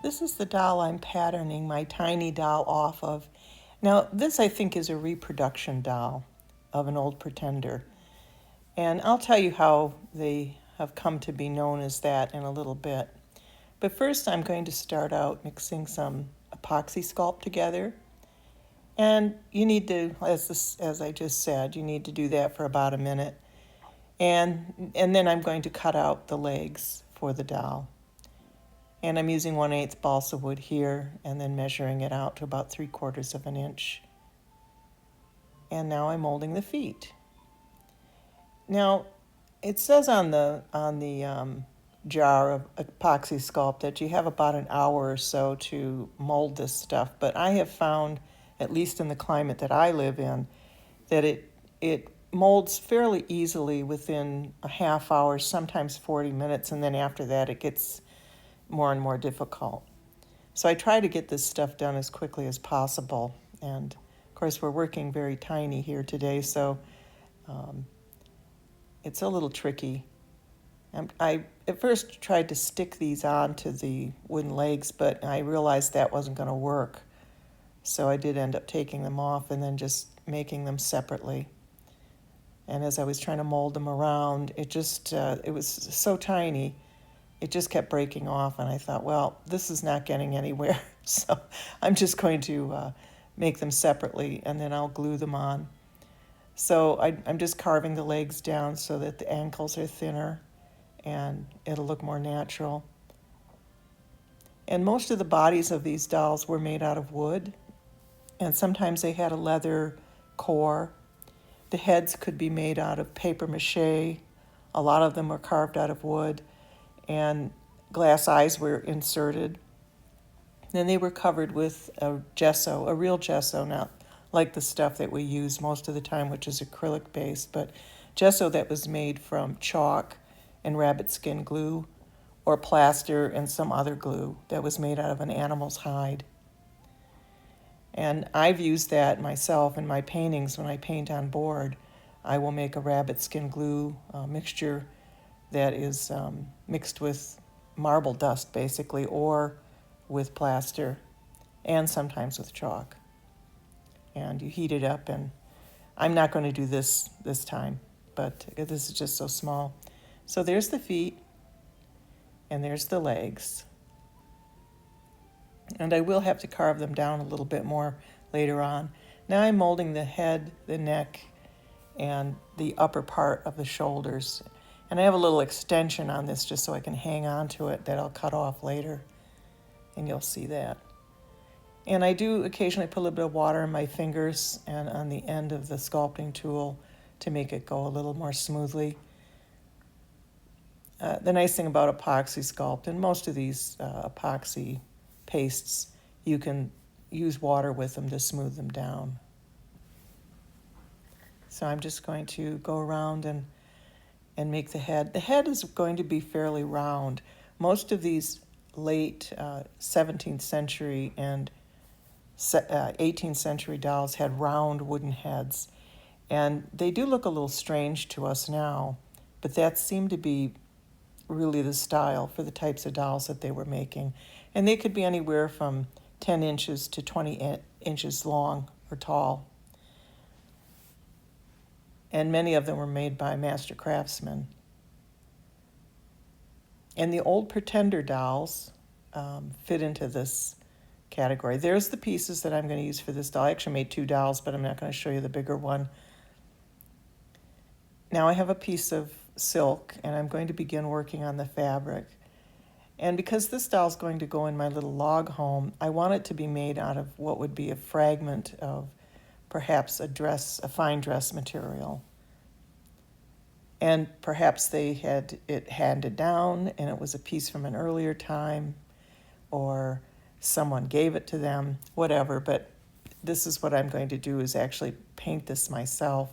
This is the doll I'm patterning my tiny doll off of. Now, this I think is a reproduction doll of an old Pretender. And I'll tell you how they have come to be known as that in a little bit. But first I'm going to start out mixing some Apoxie Sculpt together. And you need to, as I just said, you need to do that for about a minute. And then I'm going to cut out the legs for the doll. And I'm using 1/8 balsa wood here and then measuring it out to about 3/4 of an inch. And now I'm molding the feet. Now, it says on the jar of Epoxy Sculpt that you have about an hour or so to mold this stuff, but I have found, at least in the climate that I live in, that it molds fairly easily within a half hour, sometimes 40 minutes, and then after that it gets more and more difficult. So I try to get this stuff done as quickly as possible, and of course we're working very tiny here today, so it's a little tricky. I at first tried to stick these onto the wooden legs, but I realized that wasn't going to work. So I did end up taking them off and then just making them separately. And as I was trying to mold them around, it was so tiny, it just kept breaking off. And I thought, well, this is not getting anywhere. So I'm just going to make them separately and then I'll glue them on. So I'm just carving the legs down so that the ankles are thinner and it'll look more natural. And most of the bodies of these dolls were made out of wood, and sometimes they had a leather core. The heads could be made out of paper mache. A lot of them were carved out of wood, and glass eyes were inserted. Then they were covered with a gesso, a real gesso, not like the stuff that we use most of the time, which is acrylic based, but gesso that was made from chalk and rabbit skin glue or plaster and some other glue that was made out of an animal's hide. And I've used that myself in my paintings. When I paint on board, I will make a rabbit skin glue mixture that is mixed with marble dust basically, or with plaster, and sometimes with chalk. And you heat it up, and I'm not going to do this time, but this is just so small. So there's the feet, and there's the legs. And I will have to carve them down a little bit more later on. Now I'm molding the head, the neck, and the upper part of the shoulders. And I have a little extension on this just so I can hang on to it that I'll cut off later, and you'll see that. And I do occasionally put a little bit of water in my fingers and on the end of the sculpting tool to make it go a little more smoothly. The nice thing about Epoxy Sculpt, and most of these epoxy pastes, you can use water with them to smooth them down. So I'm just going to go around and make the head. The head is going to be fairly round. Most of these late 17th century and 18th century dolls had round wooden heads, and they do look a little strange to us now, but that seemed to be really the style for the types of dolls that they were making. And they could be anywhere from 10 inches to 20 inches long or tall. And many of them were made by master craftsmen. And the old Pretender dolls fit into this category. There's the pieces that I'm going to use for this doll. I actually made 2 dolls, but I'm not going to show you the bigger one. Now I have a piece of silk, and I'm going to begin working on the fabric. And because this doll is going to go in my little log home, I want it to be made out of what would be a fragment of perhaps a fine dress material. And perhaps they had it handed down and it was a piece from an earlier time, or someone gave it to them, whatever. But this is what I'm going to do, is actually paint this myself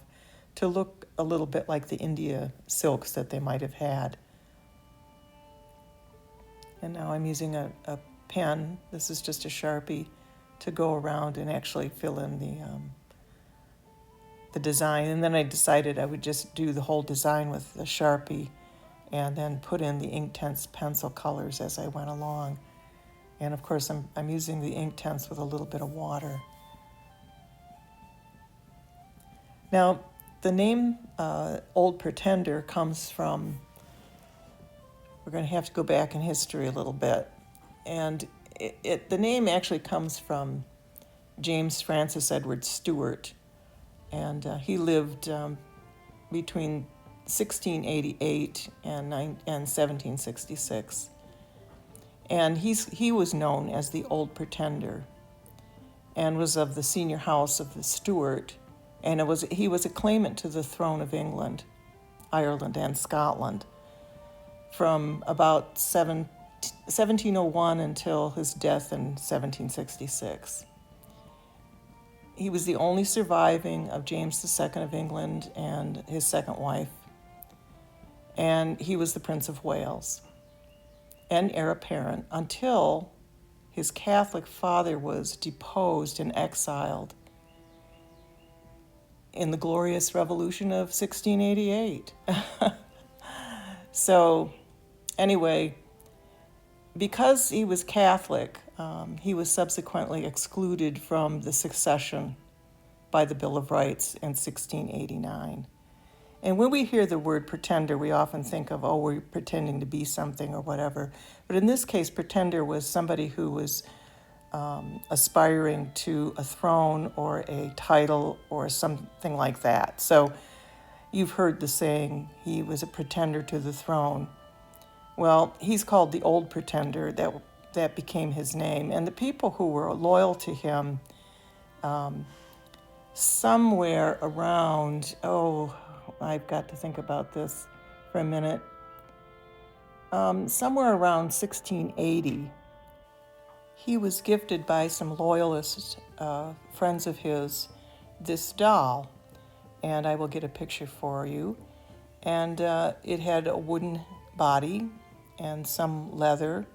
to look a little bit like the India silks that they might have had. And now I'm using a pen, this is just a Sharpie, to go around and actually fill in the design. And then I decided I would just do the whole design with the Sharpie and then put in the Inktense pencil colors as I went along. And of course, I'm using the Inktense with a little bit of water. Now, the name Old Pretender comes from, we're going to have to go back in history a little bit. And the name actually comes from James Francis Edward Stuart. And he lived between 1688 and 1766. And he was known as the Old Pretender and was of the senior house of the Stuart. And he was a claimant to the throne of England, Ireland, and Scotland from about 1701 until his death in 1766. He was the only surviving of James II of England and his second wife, and he was the Prince of Wales and heir apparent until his Catholic father was deposed and exiled in the glorious revolution of 1688. So anyway, because he was Catholic, he was subsequently excluded from the succession by the Bill of Rights in 1689. And when we hear the word pretender, we often think of, oh, we're pretending to be something or whatever. But in this case, pretender was somebody who was aspiring to a throne or a title or something like that. So you've heard the saying, he was a pretender to the throne. Well, he's called the Old Pretender. That became his name. And the people who were loyal to him, somewhere around, I've got to think about this for a minute, somewhere around 1680, he was gifted by some loyalist friends of his this doll. And I will get a picture for you. And it had a wooden body and some leather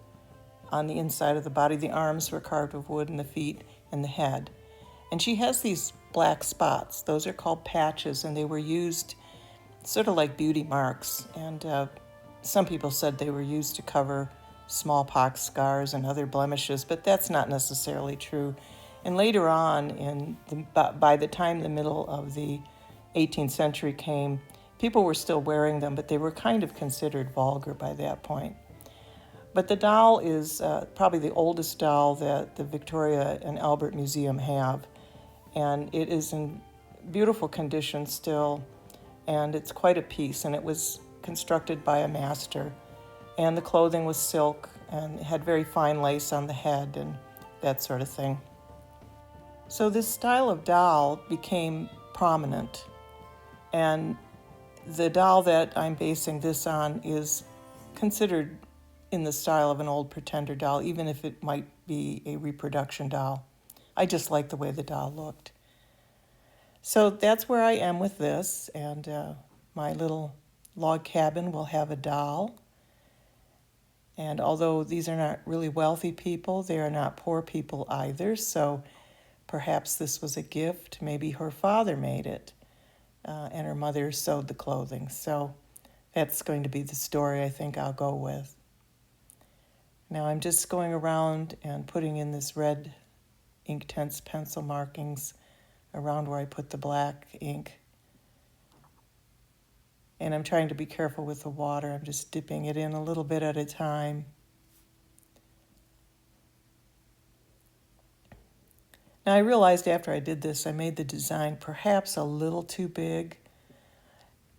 on the inside of the body. The arms were carved of wood and the feet and the head. And she has these black spots. Those are called patches, and they were used sort of like beauty marks. And some people said they were used to cover smallpox scars and other blemishes, but that's not necessarily true. And later on, by the time the middle of the 18th century came, people were still wearing them, but they were kind of considered vulgar by that point. But the doll is probably the oldest doll that the Victoria and Albert Museum have. And it is in beautiful condition still, and it's quite a piece. And it was constructed by a master. And the clothing was silk and had very fine lace on the head and that sort of thing. So this style of doll became prominent. And the doll that I'm basing this on is considered in the style of an Old Pretender doll, even if it might be a reproduction doll. I just like the way the doll looked. So that's where I am with this, and my little log cabin will have a doll. And although these are not really wealthy people, they are not poor people either, so perhaps this was a gift. Maybe her father made it, and her mother sewed the clothing. So that's going to be the story I think I'll go with. Now I'm just going around and putting in this red Inktense pencil markings around where I put the black ink. And I'm trying to be careful with the water. I'm just dipping it in a little bit at a time. Now I realized after I did this, I made the design perhaps a little too big.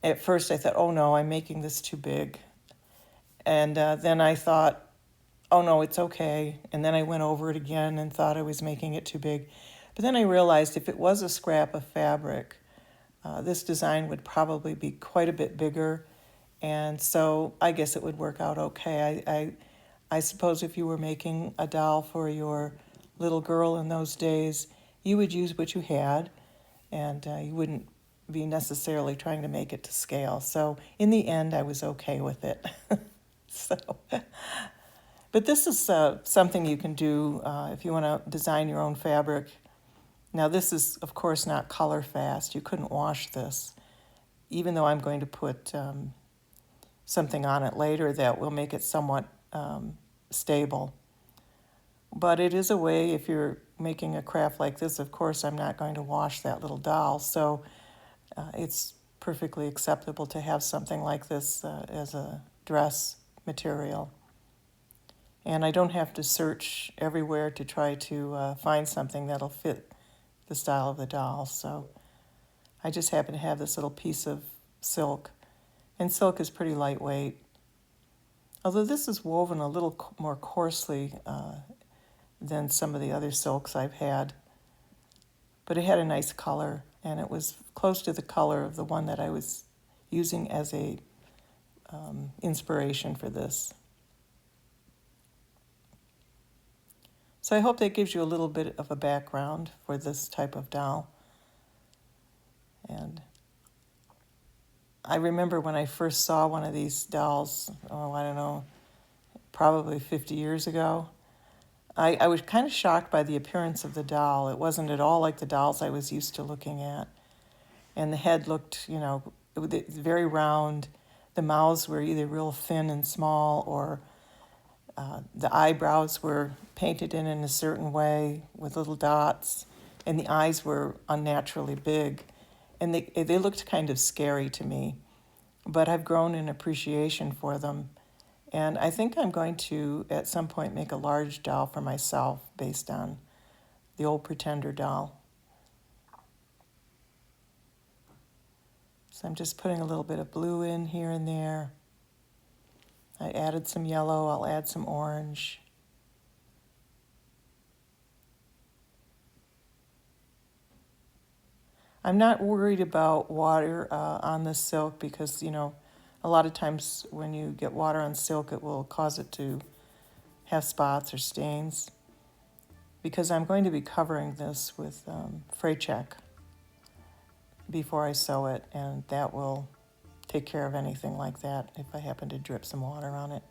At first I thought, oh no, I'm making this too big. And then I thought, oh no, it's okay. And then I went over it again and thought I was making it too big. But then I realized if it was a scrap of fabric, this design would probably be quite a bit bigger. And so I guess it would work out okay. I suppose if you were making a doll for your little girl in those days, you would use what you had, and you wouldn't be necessarily trying to make it to scale. So in the end, I was okay with it. But this is something you can do if you want to design your own fabric. Now this is, of course, not color fast. You couldn't wash this, even though I'm going to put something on it later that will make it somewhat stable. But it is a way, if you're making a craft like this, of course I'm not going to wash that little doll, so it's perfectly acceptable to have something like this as a dress material. And I don't have to search everywhere to try to find something that'll fit the style of the doll. So I just happen to have this little piece of silk. And silk is pretty lightweight. Although this is woven a little more coarsely than some of the other silks I've had. But it had a nice color, and it was close to the color of the one that I was using as a inspiration for this. So I hope that gives you a little bit of a background for this type of doll. And I remember when I first saw one of these dolls, I don't know, probably 50 years ago, I was kind of shocked by the appearance of the doll. It wasn't at all like the dolls I was used to looking at. And the head looked, very round. The mouths were either real thin and small, or the eyebrows were painted in a certain way with little dots, and the eyes were unnaturally big. And they looked kind of scary to me. But I've grown in appreciation for them. And I think I'm going to, at some point, make a large doll for myself based on the old Pretender doll. So I'm just putting a little bit of blue in here and there. I added some yellow, I'll add some orange. I'm not worried about water on the silk because, a lot of times when you get water on silk, it will cause it to have spots or stains. Because I'm going to be covering this with fray check before I sew it, and that will take care of anything like that if I happen to drip some water on it.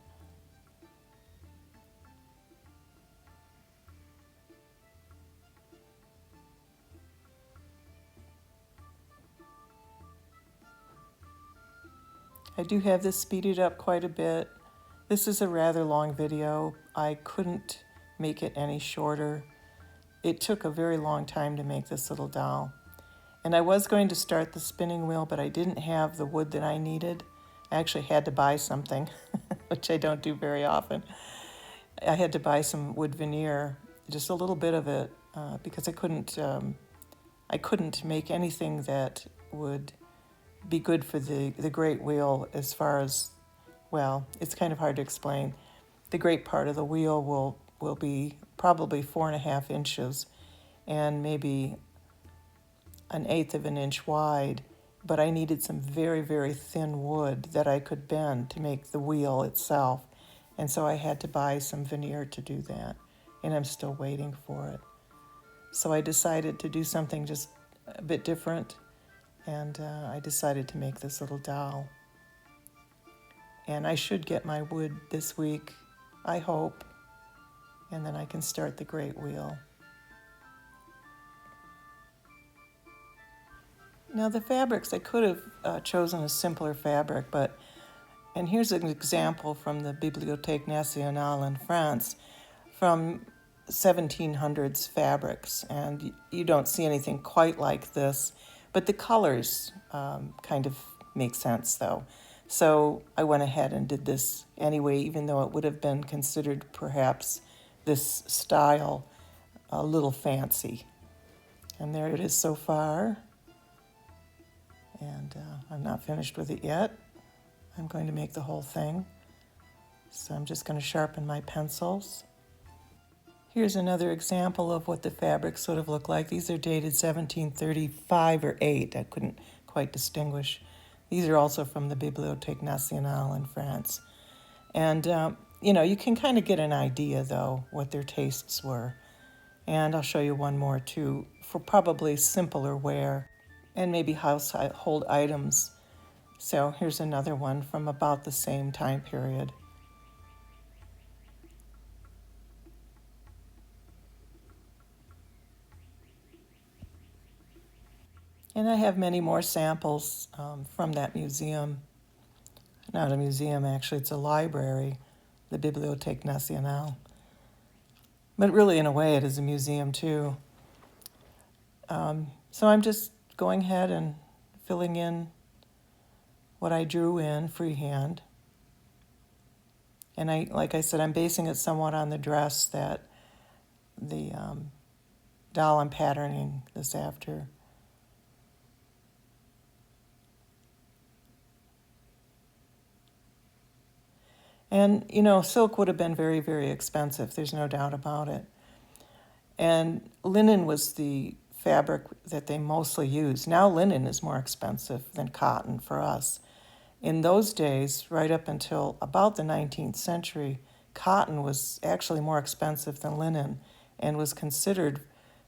I do have this speeded up quite a bit. This is a rather long video. I couldn't make it any shorter. It took a very long time to make this little doll. And I was going to start the spinning wheel, but I didn't have the wood that I needed. I actually had to buy something, which I don't do very often. I had to buy some wood veneer, just a little bit of it, because I couldn't make anything that would be good for the great wheel as far as, well, it's kind of hard to explain. The great part of the wheel will be probably 4.5 inches and maybe 1/8 of an inch wide, but I needed some very, very thin wood that I could bend to make the wheel itself. And so I had to buy some veneer to do that, and I'm still waiting for it. So I decided to do something just a bit different, and I decided to make this little doll. And I should get my wood this week, I hope, and then I can start the great wheel. Now the fabrics, I could have chosen a simpler fabric, and here's an example from the Bibliothèque Nationale in France, from 1700s fabrics, and you don't see anything quite like this, but the colors kind of make sense though. So I went ahead and did this anyway, even though it would have been considered perhaps this style a little fancy. And there it is so far. And I'm not finished with it yet. I'm going to make the whole thing. So I'm just going to sharpen my pencils. Here's another example of what the fabrics sort of look like. These are dated 1735 or 8. I couldn't quite distinguish. These are also from the Bibliothèque Nationale in France. And, you can kind of get an idea, though, what their tastes were. And I'll show you one more, too, for probably simpler wear and maybe household items. So here's another one from about the same time period. And I have many more samples from that museum. Not a museum, actually, it's a library, the Bibliothèque Nationale. But really, in a way, it is a museum too. So I'm just going ahead and filling in what I drew in freehand. And like I said, I'm basing it somewhat on the dress that the doll I'm patterning this after. And, silk would have been very, very expensive. There's no doubt about it. And linen was the fabric that they mostly used. Now linen is more expensive than cotton for us. In those days, right up until about the 19th century, cotton was actually more expensive than linen and was considered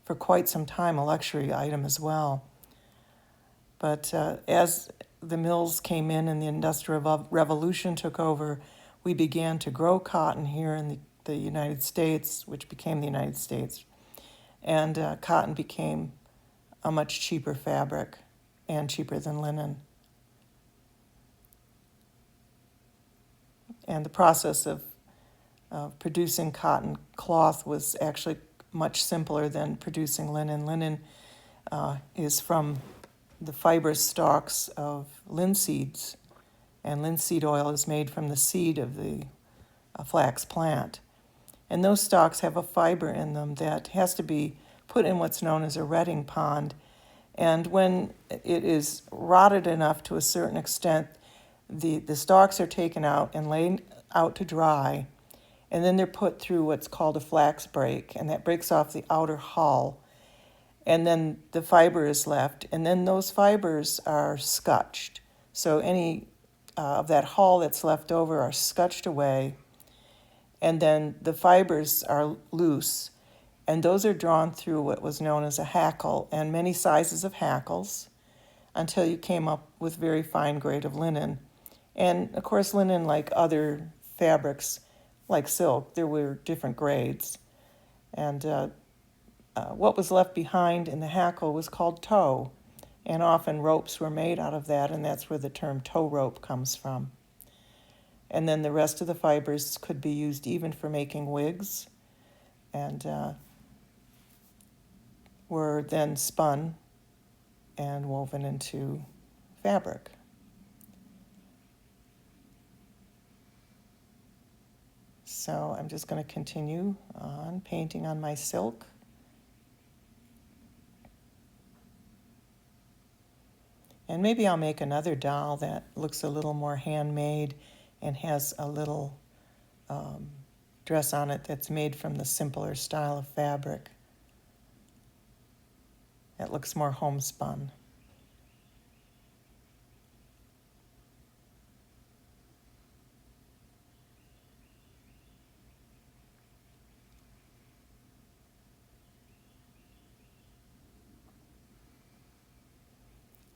for quite some time a luxury item as well. But as the mills came in and the Industrial Revolution took over, we began to grow cotton here in the United States, which became the United States. And cotton became a much cheaper fabric and cheaper than linen. And the process of producing cotton cloth was actually much simpler than producing linen. Linen is from the fibrous stalks of linseeds, and linseed oil is made from the seed of the flax plant. And those stalks have a fiber in them that has to be put in what's known as a retting pond. And when it is rotted enough to a certain extent, the stalks are taken out and laid out to dry, and then they're put through what's called a flax break, and that breaks off the outer hull. And then the fiber is left, and then those fibers are scutched. So any of that hull that's left over are scutched away, and then the fibers are loose, and those are drawn through what was known as a hackle, and many sizes of hackles, until you came up with very fine grade of linen. And of course, linen, like other fabrics, like silk, there were different grades. And what was left behind in the hackle was called tow, and often ropes were made out of that, and that's where the term tow rope comes from. And then the rest of the fibers could be used even for making wigs, and were then spun and woven into fabric. So I'm just going to continue on painting on my silk. And maybe I'll make another doll that looks a little more handmade and has a little dress on it that's made from the simpler style of fabric. That looks more homespun.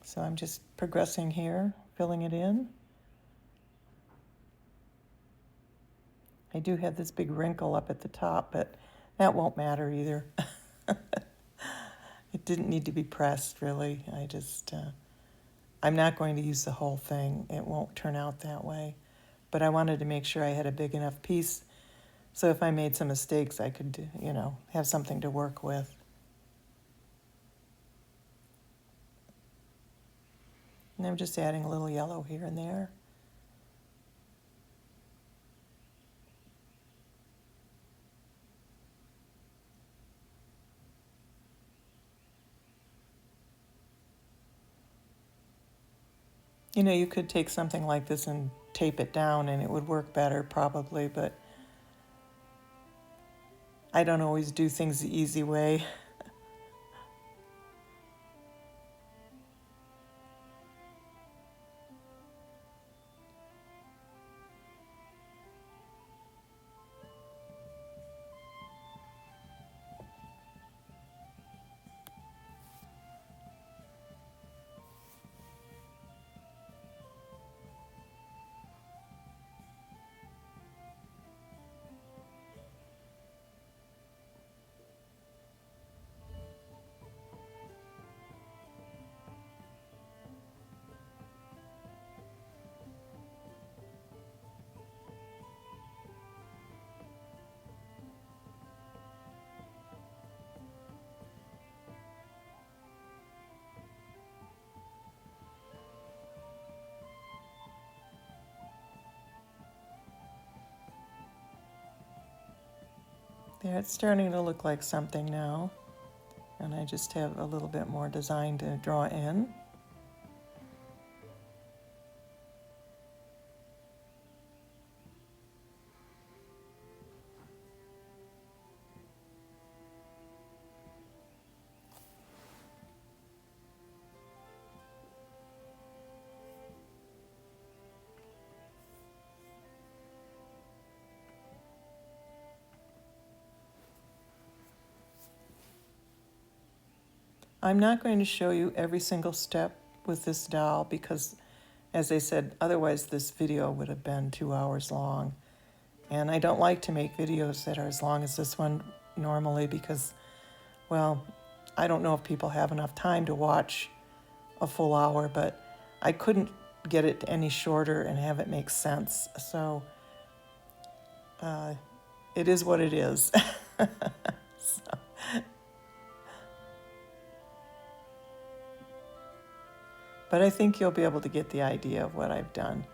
So I'm just progressing here, filling it in. I do have this big wrinkle up at the top, but that won't matter either. It didn't need to be pressed, really. I'm not going to use the whole thing. It won't turn out that way. But I wanted to make sure I had a big enough piece so if I made some mistakes, I could, have something to work with. And I'm just adding a little yellow here and there. You could take something like this and tape it down and it would work better probably, but I don't always do things the easy way. There, it's starting to look like something now. And I just have a little bit more design to draw in. I'm not going to show you every single step with this doll because, as I said, otherwise this video would have been 2 hours long. And I don't like to make videos that are as long as this one normally because, well, I don't know if people have enough time to watch a full hour, but I couldn't get it any shorter and have it make sense. So it is what it is. So. But I think you'll be able to get the idea of what I've done.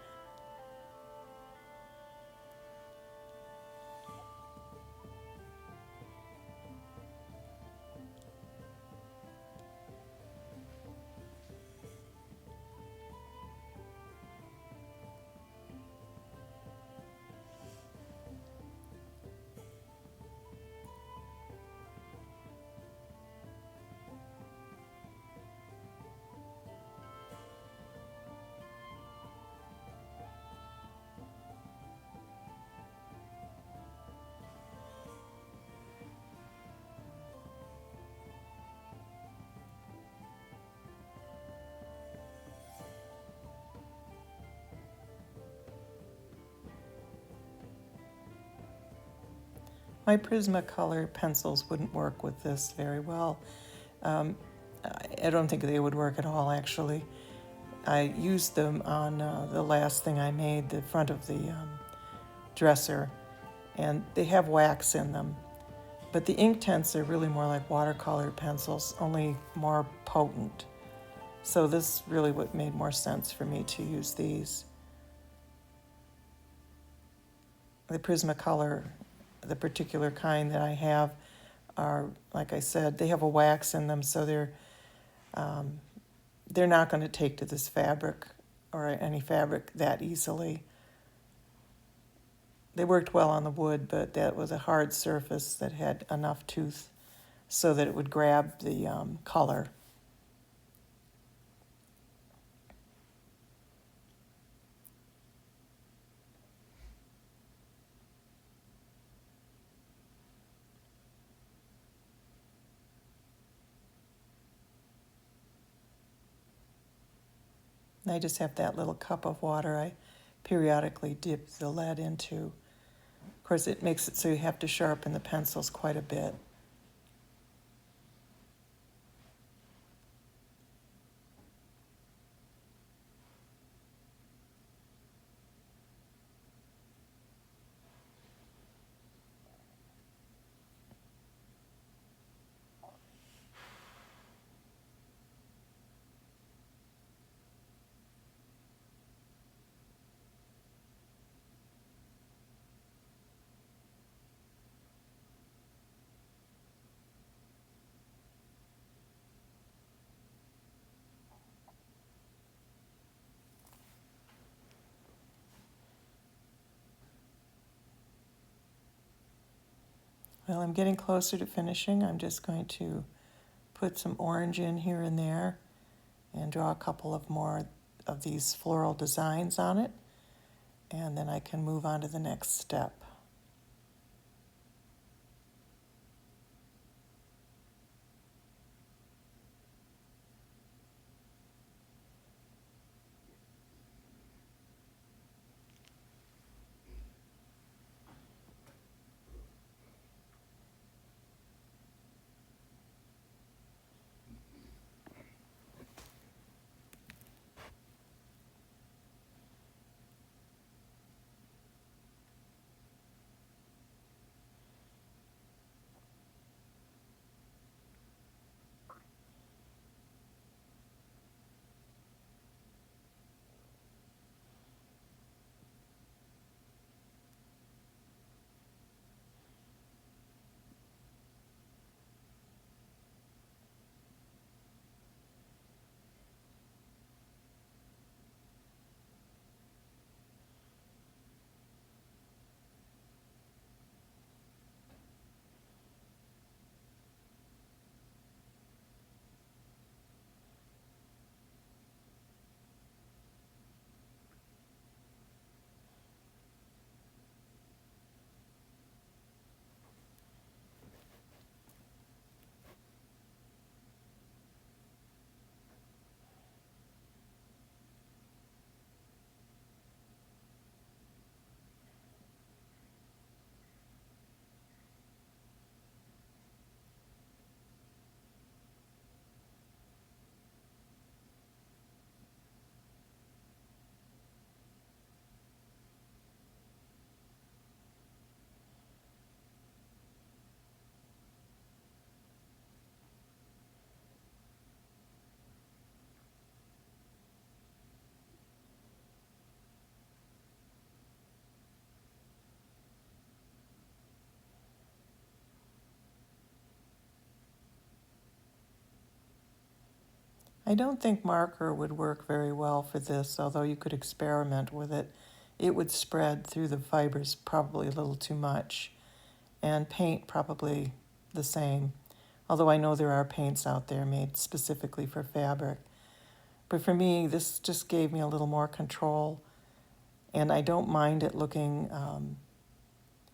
My Prismacolor pencils wouldn't work with this very well. I don't think they would work at all, actually. I used them on the last thing I made, the front of the dresser, and they have wax in them. But the Inktense are really more like watercolor pencils, only more potent. So this really would made more sense for me to use these. The Prismacolor, the particular kind that I have, are, like I said, they have a wax in them, so they're not going to take to this fabric or any fabric that easily. They worked well on the wood, but that was a hard surface that had enough tooth so that it would grab the color. And I just have that little cup of water I periodically dip the lead into. Of course, it makes it so you have to sharpen the pencils quite a bit. Well, I'm getting closer to finishing. I'm just going to put some orange in here and there and draw a couple of more of these floral designs on it, and then I can move on to the next step. I don't think marker would work very well for this, although you could experiment with it. It would spread through the fibers probably a little too much, and paint probably the same, although I know there are paints out there made specifically for fabric. But for me, this just gave me a little more control, and I don't mind it looking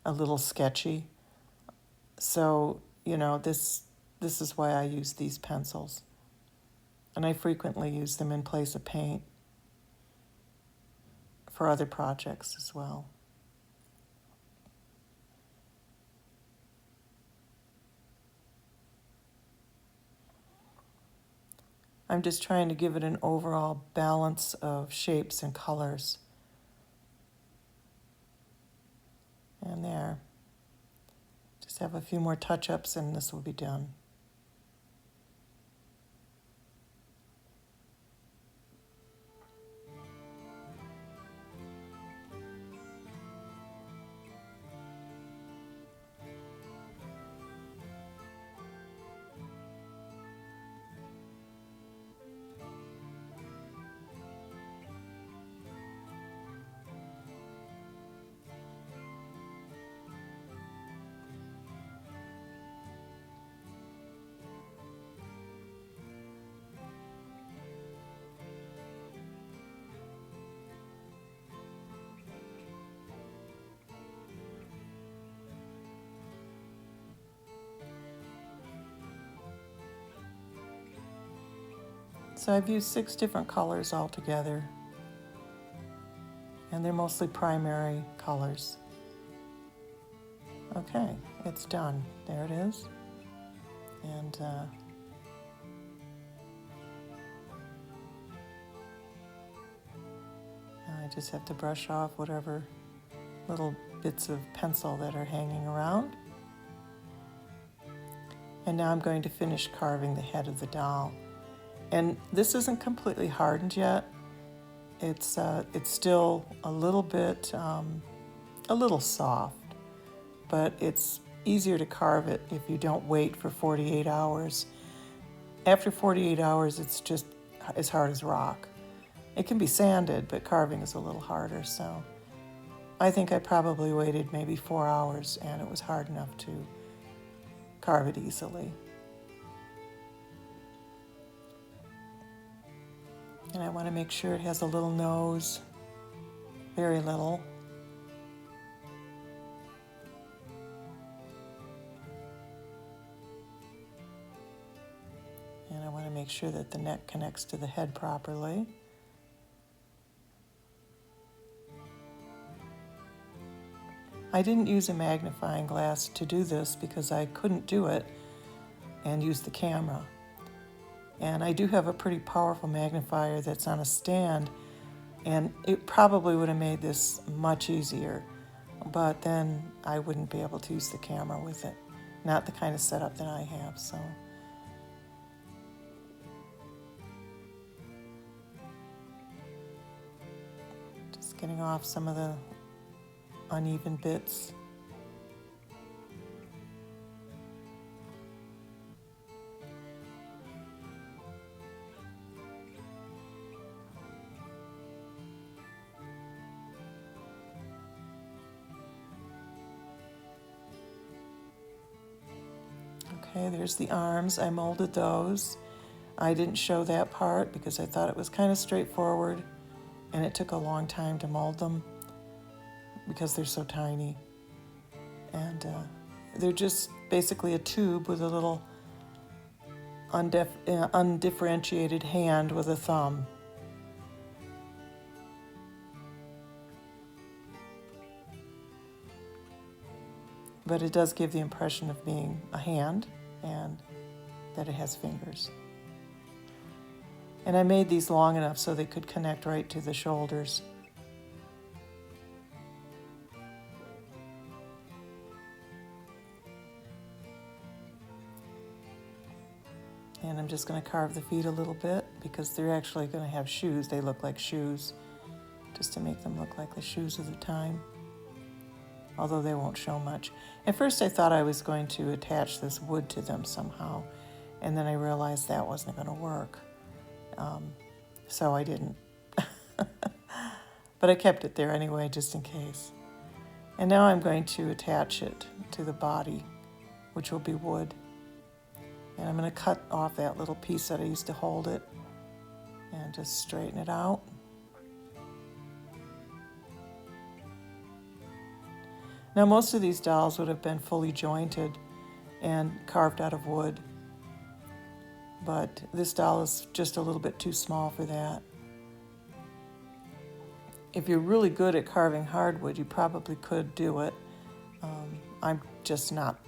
a little sketchy. So, this is why I use these pencils. And I frequently use them in place of paint for other projects as well. I'm just trying to give it an overall balance of shapes and colors. And there. Just have a few more touch-ups and this will be done. So I've used 6 different colors altogether, and they're mostly primary colors. Okay, it's done. There it is. And now I just have to brush off whatever little bits of pencil that are hanging around. And now I'm going to finish carving the head of the doll. And this isn't completely hardened yet. It's still a little bit, a little soft, but it's easier to carve it if you don't wait for 48 hours. After 48 hours, it's just as hard as rock. It can be sanded, but carving is a little harder, so I think I probably waited maybe 4 hours and it was hard enough to carve it easily. And I want to make sure it has a little nose, very little. And I want to make sure that the neck connects to the head properly. I didn't use a magnifying glass to do this because I couldn't do it and use the camera. And I do have a pretty powerful magnifier that's on a stand, and it probably would have made this much easier, but then I wouldn't be able to use the camera with it. Not the kind of setup that I have, so. Just getting off some of the uneven bits. Okay, there's the arms. I molded those. I didn't show that part because I thought it was kind of straightforward, and it took a long time to mold them because they're so tiny. And they're just basically a tube with a little undifferentiated hand with a thumb. But it does give the impression of being a hand and that it has fingers. And I made these long enough so they could connect right to the shoulders. And I'm just going to carve the feet a little bit because they're actually going to have shoes. They look like shoes, just to make them look like the shoes of the time, although they won't show much. At first I thought I was going to attach this wood to them somehow, and then I realized that wasn't going to work. So I didn't. But I kept it there anyway, just in case. And now I'm going to attach it to the body, which will be wood. And I'm going to cut off that little piece that I used to hold it and just straighten it out. Now most of these dolls would have been fully jointed and carved out of wood, but this doll is just a little bit too small for that. If you're really good at carving hardwood, you probably could do it. I'm just not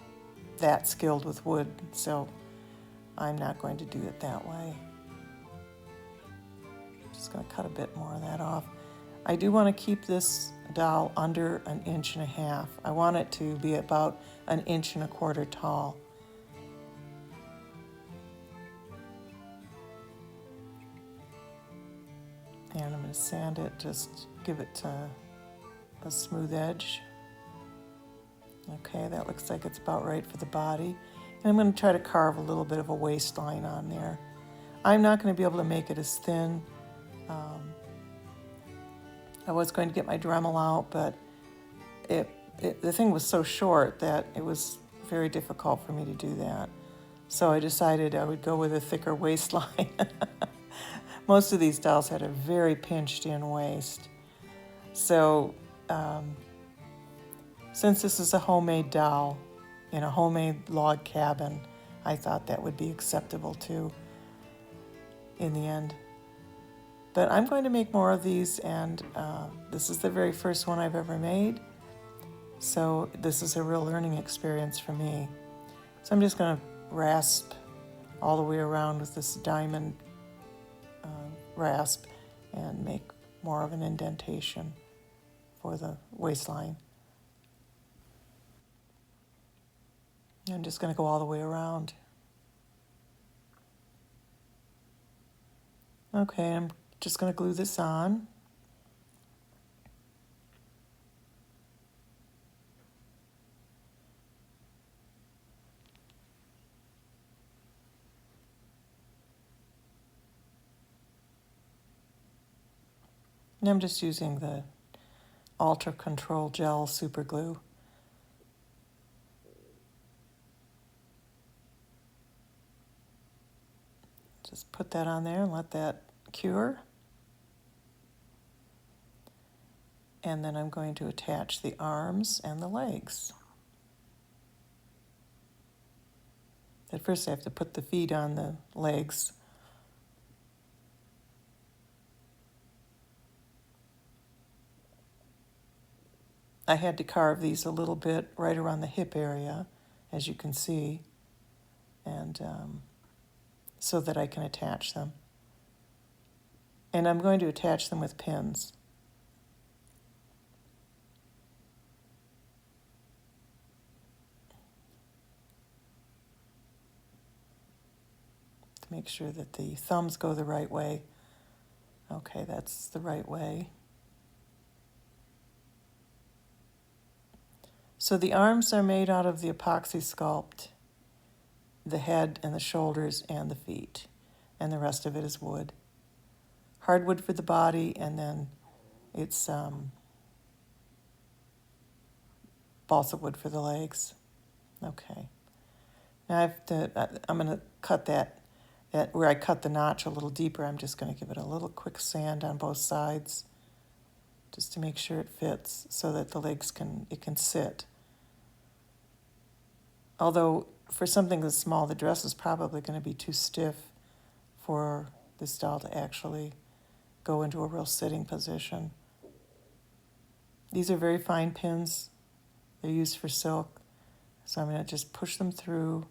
that skilled with wood, so I'm not going to do it that way. Just going to cut a bit more of that off. I do want to keep this doll under 1.5 inches. I want it to be about 1.25 inches tall. And I'm going to sand it, just give it a smooth edge. Okay, that looks like it's about right for the body. And I'm going to try to carve a little bit of a waistline on there. I'm not going to be able to make it as thin. I was going to get my Dremel out, but the thing was so short that it was very difficult for me to do that. So I decided I would go with a thicker waistline. Most of these dolls had a very pinched in waist. So since this is a homemade doll in a homemade log cabin, I thought that would be acceptable too in the end. But I'm going to make more of these, and this is the very first one I've ever made. So this is a real learning experience for me. So I'm just going to rasp all the way around with this diamond rasp and make more of an indentation for the waistline. I'm just going to go all the way around. Okay, I'm just going to glue this on. And I'm just using the Ultra Control Gel Super Glue. Just put that on there and let that cure. And then I'm going to attach the arms and the legs. At first I have to put the feet on the legs. I had to carve these a little bit right around the hip area, as you can see, and so that I can attach them. And I'm going to attach them with pins. To make sure that the thumbs go the right way. Okay, that's the right way. So the arms are made out of the Apoxie Sculpt, the head and the shoulders and the feet, and the rest of it is wood. Hardwood for the body, and then it's balsa wood for the legs. Okay. Now I'm going to cut that where I cut the notch a little deeper. I'm just going to give it a little quick sand on both sides, just to make sure it fits, so that the legs can sit. Although for something this small, the dress is probably going to be too stiff for this doll to actually go into a real sitting position. These are very fine pins. They're used for silk. So I'm going to just push them through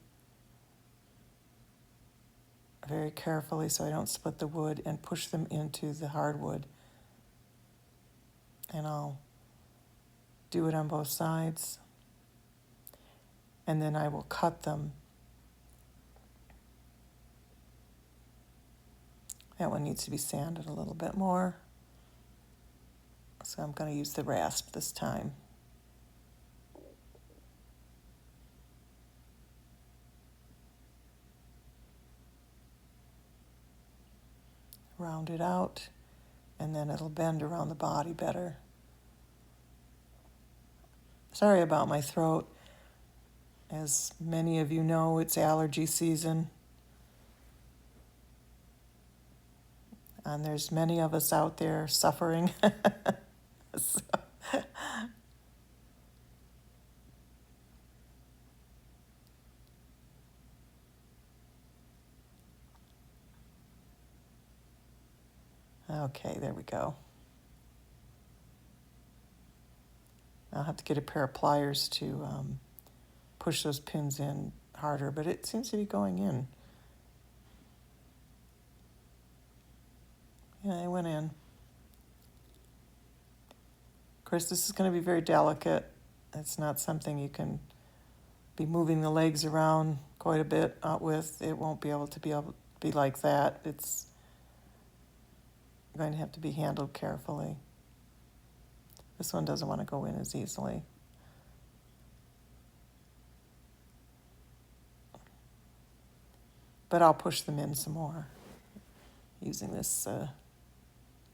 very carefully so I don't split the wood, and push them into the hardwood. And I'll do it on both sides. And then I will cut them. That one needs to be sanded a little bit more. So I'm going to use the rasp this time. round it out, and then it'll bend around the body better. Sorry about my throat. As many of you know, it's allergy season. And there's many of us out there suffering. So, okay, there we go. I'll have to get a pair of pliers to push those pins in harder, but it seems to be going in. Yeah, they went in. Of course, this is going to be very delicate. It's not something you can be moving the legs around quite a bit with. It won't be able to be like that. It's going to have to be handled carefully. This one doesn't want to go in as easily. But I'll push them in some more using this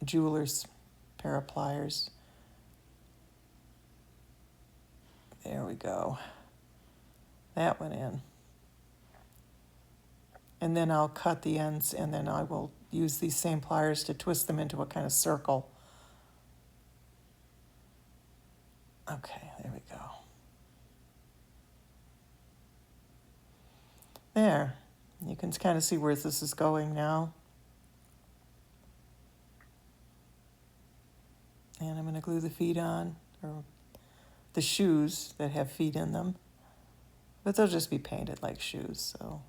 jeweler's pair of pliers. There we go. That went in. And then I'll cut the ends, and then I will use these same pliers to twist them into a kind of circle. Okay, there we go. There. You can kind of see where this is going now. And I'm going to glue the feet on, or the shoes that have feet in them. But they'll just be painted like shoes, so.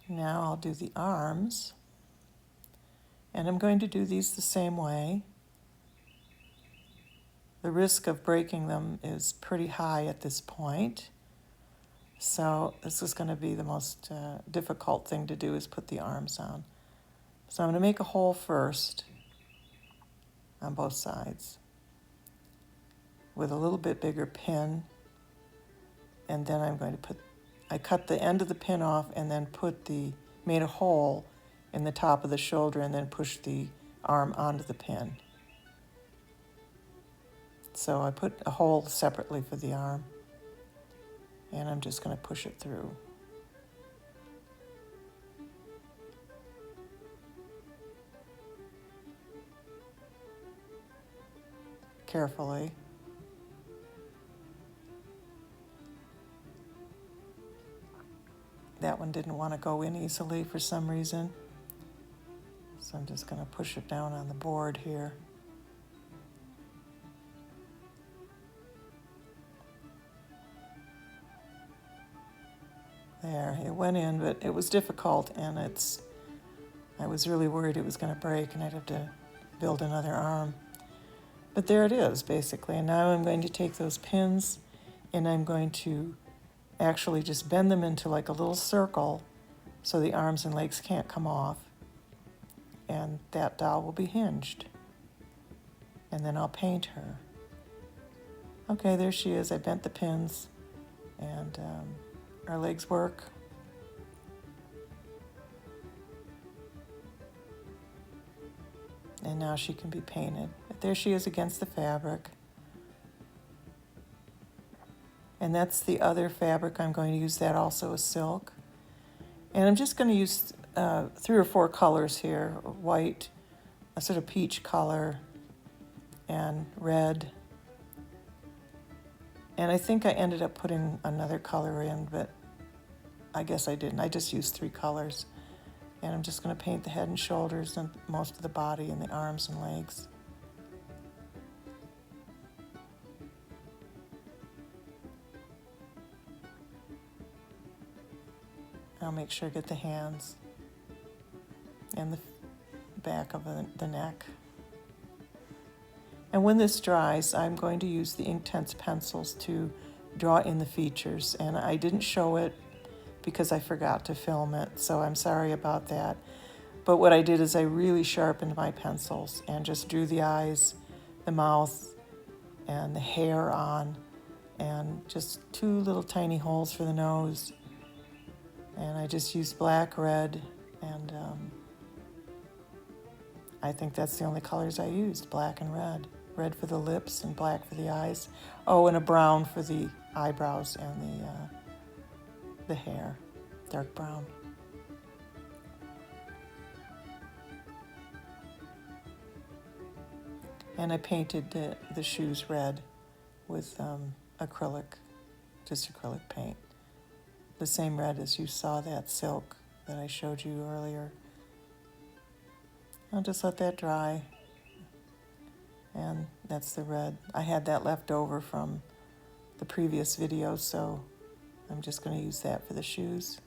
Now I'll do the arms, and I'm going to do these the same way. The risk of breaking them is pretty high at this point, so this is going to be the most difficult thing to do, is put the arms on. So I'm going to make a hole first on both sides with a little bit bigger pin, and then I'm going to I cut the end of the pin off and then made a hole in the top of the shoulder and then pushed the arm onto the pin. So I put a hole separately for the arm, and I'm just going to push it through. Carefully. That one didn't want to go in easily for some reason, so I'm just going to push it down on the board here. There, it went in, but it was difficult, and I was really worried it was going to break and I'd have to build another arm. But there it is, basically, and now I'm going to take those pins and I'm going to actually just bend them into like a little circle so the arms and legs can't come off, and that doll will be hinged. And then I'll paint her. Okay, there she is. I bent the pins, and our legs work. And now she can be painted. But there she is against the fabric. And that's the other fabric. I'm going to use that also as silk. And I'm just going to use 3 or 4 colors here: white, a sort of peach color, and red. And I think I ended up putting another color in, but I guess I didn't. I just used 3 colors. And I'm just going to paint the head and shoulders and most of the body and the arms and legs. I'll make sure I get the hands and the back of the neck. And when this dries, I'm going to use the Inktense pencils to draw in the features. And I didn't show it because I forgot to film it, so I'm sorry about that. But what I did is I really sharpened my pencils and just drew the eyes, the mouth, and the hair on, and just 2 little tiny holes for the nose. And I just used black, red, and I think that's the only colors I used, black and red. Red for the lips and black for the eyes. Oh, and a brown for the eyebrows and the hair, dark brown. And I painted the shoes red with acrylic, just acrylic paint. The same red as you saw that silk that I showed you earlier. I'll just let that dry. And that's the red. I had that left over from the previous video, so I'm just going to use that for the shoes.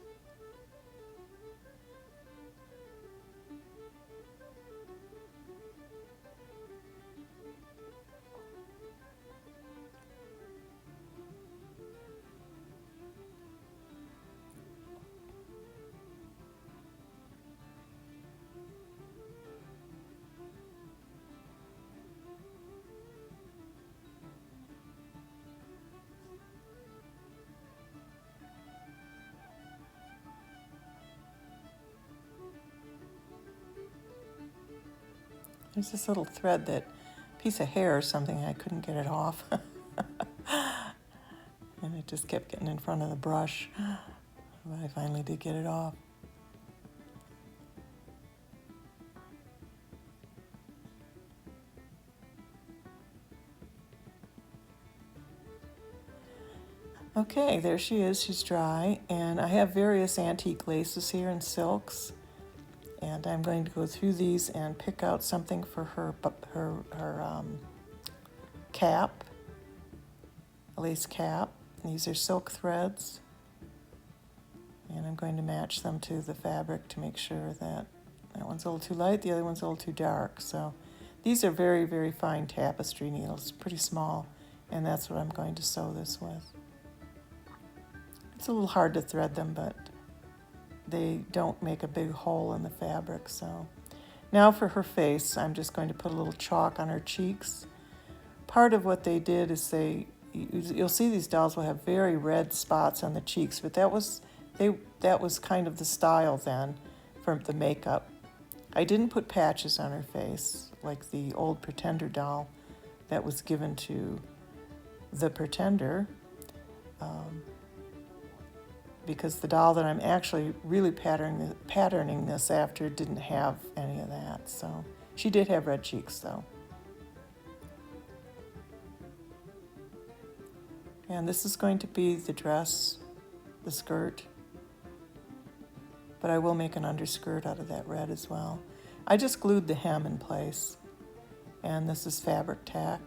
There's this little thread, that piece of hair or something, I couldn't get it off. And it just kept getting in front of the brush. But I finally did get it off. Okay, there she is, she's dry. And I have various antique laces here and silks. And I'm going to go through these and pick out something for her cap, a lace cap. These are silk threads. And I'm going to match them to the fabric to make sure that one's a little too light, the other one's a little too dark. So these are very, very fine tapestry needles, pretty small. And that's what I'm going to sew this with. It's a little hard to thread them, but they don't make a big hole in the fabric. So now for her face, I'm just going to put a little chalk on her cheeks. Part of what they did is you'll see these dolls will have very red spots on the cheeks, but that was kind of the style then for the makeup. I didn't put patches on her face like the old Pretender doll that was given to the Pretender. Because the doll that I'm actually really patterning this after didn't have any of that. So she did have red cheeks though. And this is going to be the dress, the skirt. But I will make an underskirt out of that red as well. I just glued the hem in place. And this is fabric tack.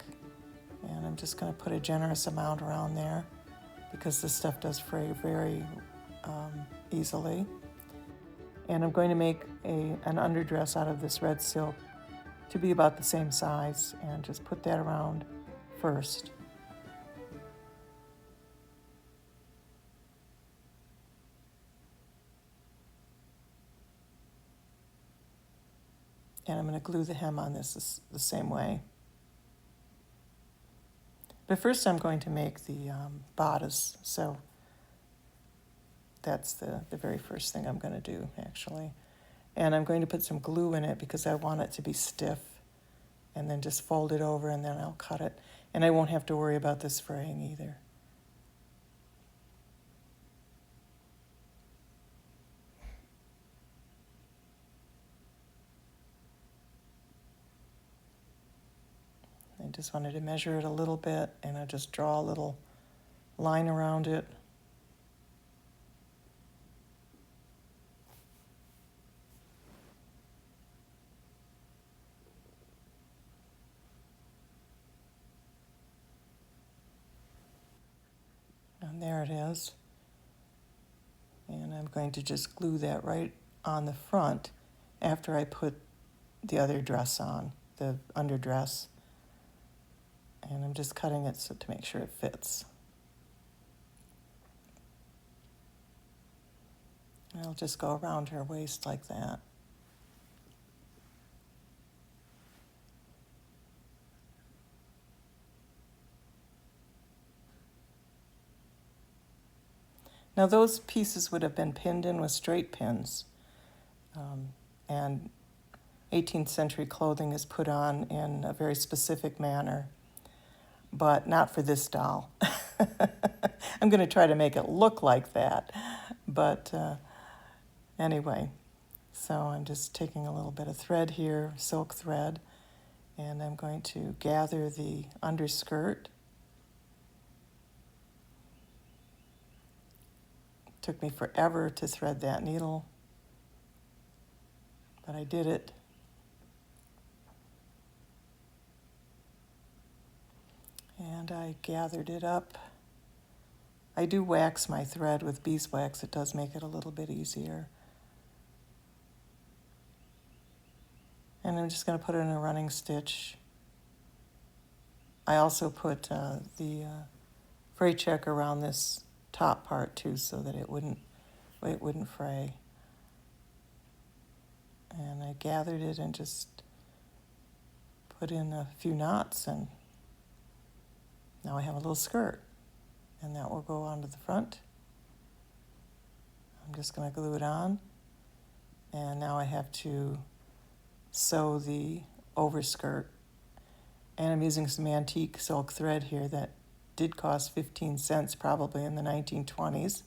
And I'm just going to put a generous amount around there because this stuff does fray very easily. And I'm going to make an underdress out of this red silk to be about the same size, and just put that around first. And I'm going to glue the hem on this the same way. But first I'm going to make the bodice, so that's the very first thing I'm going to do, actually. And I'm going to put some glue in it because I want it to be stiff, and then just fold it over and then I'll cut it. And I won't have to worry about this fraying either. I just wanted to measure it a little bit, and I'll just draw a little line around it. And there it is. And I'm going to just glue that right on the front after I put the other dress on, the underdress. And I'm just cutting it so to make sure it fits. And I'll just go around her waist like that. Now those pieces would have been pinned in with straight pins. And 18th century clothing is put on in a very specific manner, but not for this doll. I'm going to try to make it look like that, but anyway, so I'm just taking a little bit of thread here, silk thread, and I'm going to gather the underskirt. Took me forever to thread that needle, but I did it. And I gathered it up. I do wax my thread with beeswax. It does make it a little bit easier. And I'm just going to put it in a running stitch. I also put the fray check around this top part too, so that it wouldn't fray. And I gathered it and just put in a few knots, and now I have a little skirt, and that will go onto the front. I'm just going to glue it on, and now I have to sew the overskirt. And I'm using some antique silk thread here that did cost 15 cents probably in the 1920s.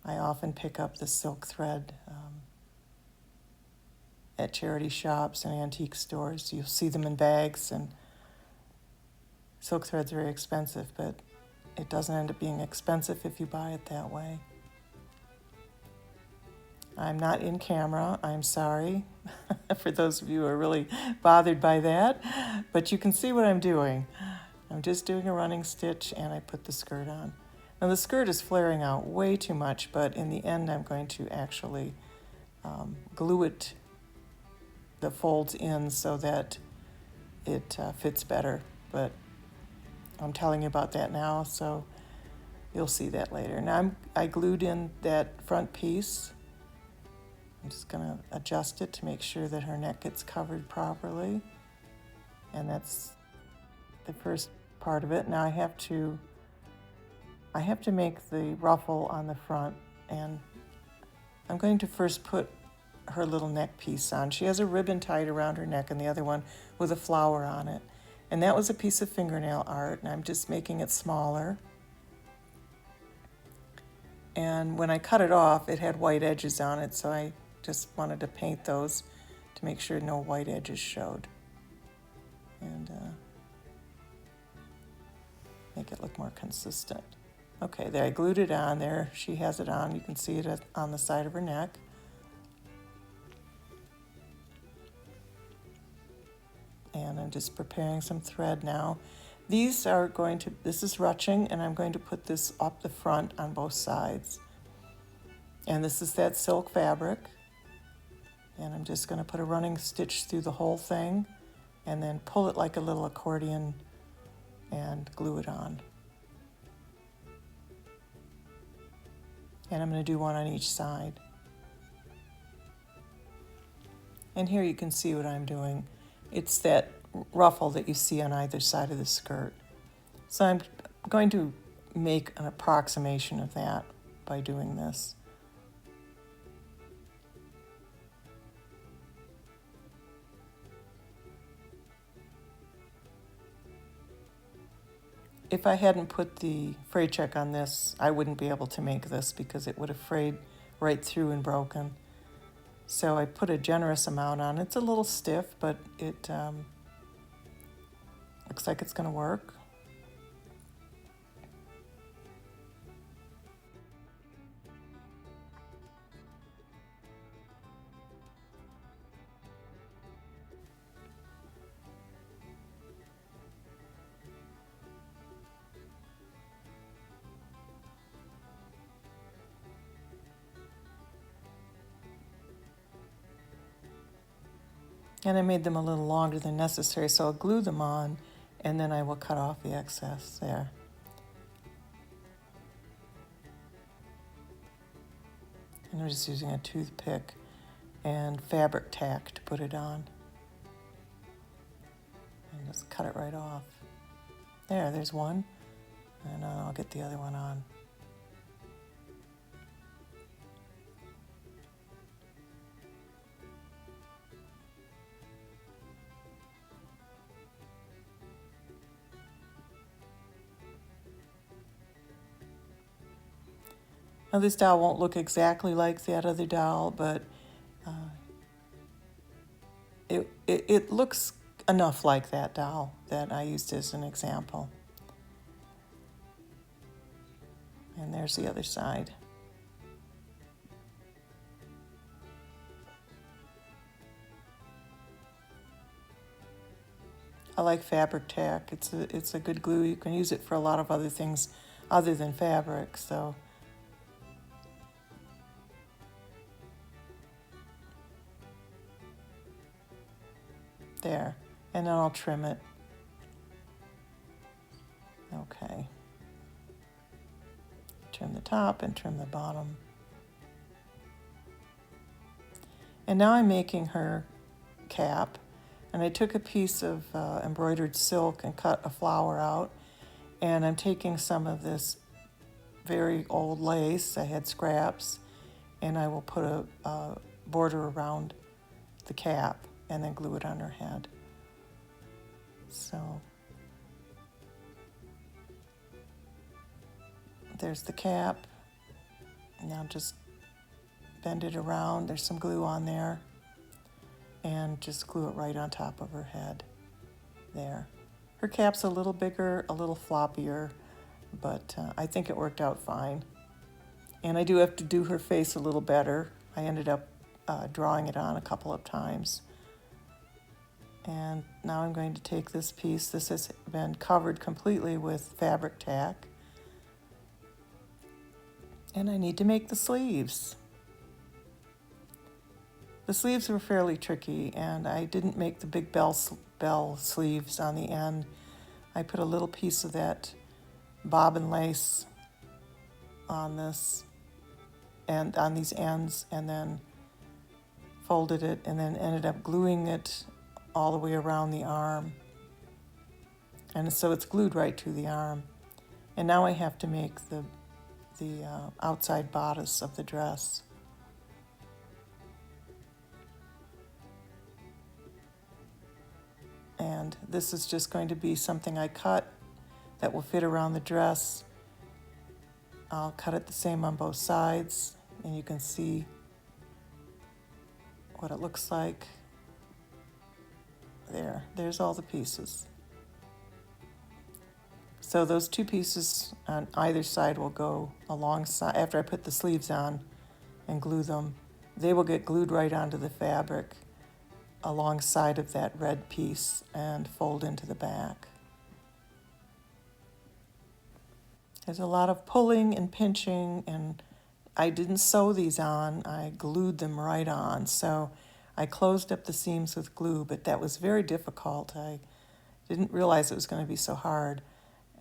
I often pick up the silk thread at charity shops and antique stores. You'll see them in bags, and silk thread's very expensive, but it doesn't end up being expensive if you buy it that way. I'm not in camera, I'm sorry, for those of you who are really bothered by that, but you can see what I'm doing. I'm just doing a running stitch, and I put the skirt on. Now the skirt is flaring out way too much, but in the end I'm going to actually glue it, the folds in, so that it fits better. But I'm telling you about that now, so you'll see that later. Now I glued in that front piece. I'm just going to adjust it to make sure that her neck gets covered properly. And that's the first part of it. Now I have to make the ruffle on the front, and I'm going to first put her little neck piece on. She has a ribbon tied around her neck and the other one with a flower on it. And that was a piece of fingernail art, and I'm just making it smaller. And when I cut it off, it had white edges on it, so I just wanted to paint those to make sure no white edges showed. And make it look more consistent. Okay, there, I glued it on there. She has it on. You can see it on the side of her neck. And I'm just preparing some thread now. This is ruching, and I'm going to put this up the front on both sides. And this is that silk fabric. And I'm just going to put a running stitch through the whole thing, and then pull it like a little accordion and glue it on. And I'm going to do one on each side. And here you can see what I'm doing. It's that ruffle that you see on either side of the skirt. So I'm going to make an approximation of that by doing this. If I hadn't put the fray check on this, I wouldn't be able to make this because it would have frayed right through and broken. So I put a generous amount on. It's a little stiff, but it looks like it's going to work. And I made them a little longer than necessary, so I'll glue them on, and then I will cut off the excess there. And I'm just using a toothpick and fabric tack to put it on. And just cut it right off. There's one, and I'll get the other one on. Now this doll won't look exactly like that other doll, but it looks enough like that doll that I used as an example. And there's the other side. I like fabric tack. It's a good glue. You can use it for a lot of other things other than fabric, so. There, and then I'll trim it. Okay. Trim the top and trim the bottom. And now I'm making her cap, and I took a piece of embroidered silk and cut a flower out, and I'm taking some of this very old lace, I had scraps, and I will put a border around the cap and then glue it on her head. So there's the cap. Now just bend it around. There's some glue on there. And just glue it right on top of her head. There. Her cap's a little bigger, a little floppier, but I think it worked out fine. And I do have to do her face a little better. I ended up drawing it on a couple of times. And now I'm going to take this piece. This has been covered completely with fabric tack. And I need to make the sleeves. The sleeves were fairly tricky, and I didn't make the big bell sleeves on the end. I put a little piece of that bobbin lace on this and on these ends, and then folded it, and then ended up gluing it all the way around the arm. And so it's glued right to the arm. And now I have to make the outside bodice of the dress. And this is just going to be something I cut that will fit around the dress. I'll cut it the same on both sides, and you can see what it looks like. There's all the pieces. So those two pieces on either side will go alongside. After I put the sleeves on and glue them, they will get glued right onto the fabric alongside of that red piece and fold into the back. There's a lot of pulling and pinching, and I didn't sew these on, I glued them right on. So I closed up the seams with glue, but that was very difficult. I didn't realize it was going to be so hard,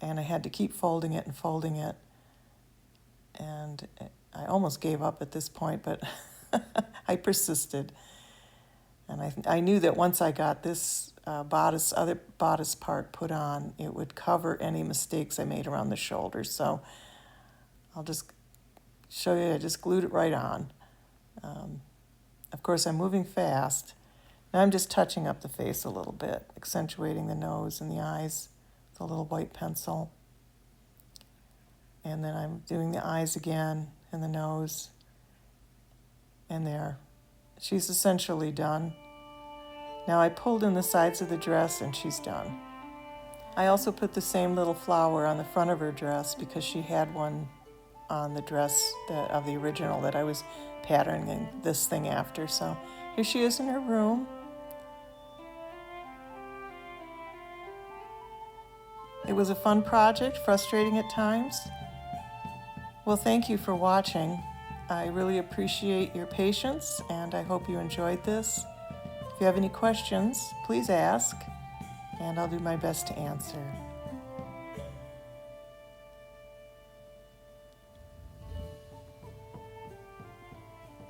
and I had to keep folding it and folding it. And I almost gave up at this point, but I persisted. And I knew that once I got this other bodice part put on, it would cover any mistakes I made around the shoulders. So I'll just show you, I just glued it right on. Of course, I'm moving fast. Now I'm just touching up the face a little bit, accentuating the nose and the eyes with a little white pencil. And then I'm doing the eyes again and the nose. And there. She's essentially done. Now I pulled in the sides of the dress and she's done. I also put the same little flower on the front of her dress because she had one on the dress of the original that I was patterning this thing after. So here she is in her room. It was a fun project, frustrating at times. Well, thank you for watching. I really appreciate your patience, and I hope you enjoyed this. If If you have any questions, please ask, and I'll do my best to answer.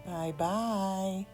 Bye-bye.